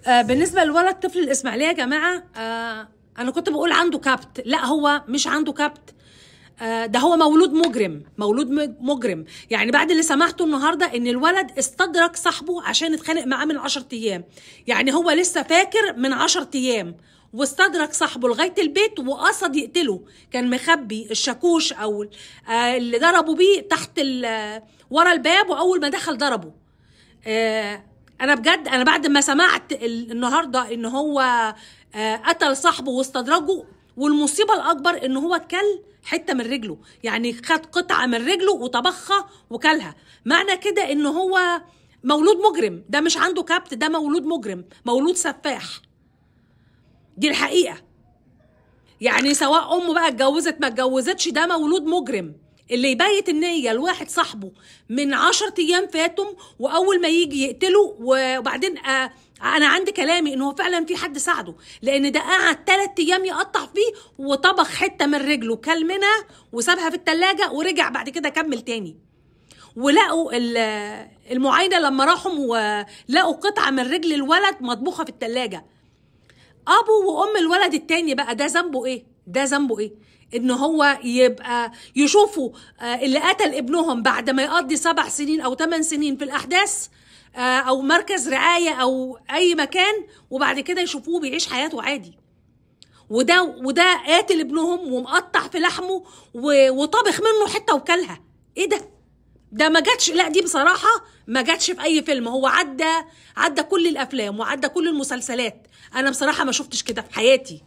بالنسبه للولد طفل الاسماعيليه يا جماعه، انا كنت بقول عنده كبت. لا، هو مش عنده كبت. ده هو مولود مجرم، مولود مجرم. يعني بعد اللي سمعته النهارده ان الولد استدرك صاحبه عشان اتخانق معاه من 10 ايام. يعني هو لسه فاكر من 10 ايام واستدرك صاحبه لغايه البيت وقصد يقتله. كان مخبي الشاكوش او اللي ضربوا بيه تحت ورا الباب، واول ما دخل ضربه. انا بجد، انا بعد ما سمعت النهارده ان هو قتل صاحبه واستدرجه، والمصيبه الاكبر ان هو كل حته من رجله. يعني خد قطعه من رجله وطبخها وكلها. معنى كده ان هو مولود مجرم. ده مش عنده كبت، ده مولود مجرم، مولود سفاح. دي الحقيقه. يعني سواء امه بقى اتجوزت ما اتجوزتش، ده مولود مجرم. اللي يبيت النية لواحد صاحبه من 10 ايام فاتم، واول ما يجي يقتله. وبعدين انا عندي كلامي ان هو فعلا في حد ساعده، لان ده قعد 3 ايام يقطع فيه وطبخ حته من رجله، كل منها وسابها في التلاجة ورجع بعد كده كمل تاني. ولقوا المعاينه لما راحوا ولقوا قطعه من رجل الولد مطبوخه في التلاجة. ابو وام الولد التاني بقى، ده ذنبه ايه؟ ده ذنبه ايه؟ ان هو يبقى يشوفوا اللي قتل ابنهم بعد ما يقضي 7 سنين او 8 سنين في الاحداث او مركز رعاية او اي مكان، وبعد كده يشوفوه بيعيش حياته عادي. وده قاتل ابنهم ومقطع في لحمه وطبخ منه حتة وكلها. ايه ده ما جاتش. لا، دي بصراحة ما جاتش في اي فيلم. هو عدى كل الافلام وعدى كل المسلسلات. انا بصراحة ما شفتش كده في حياتي.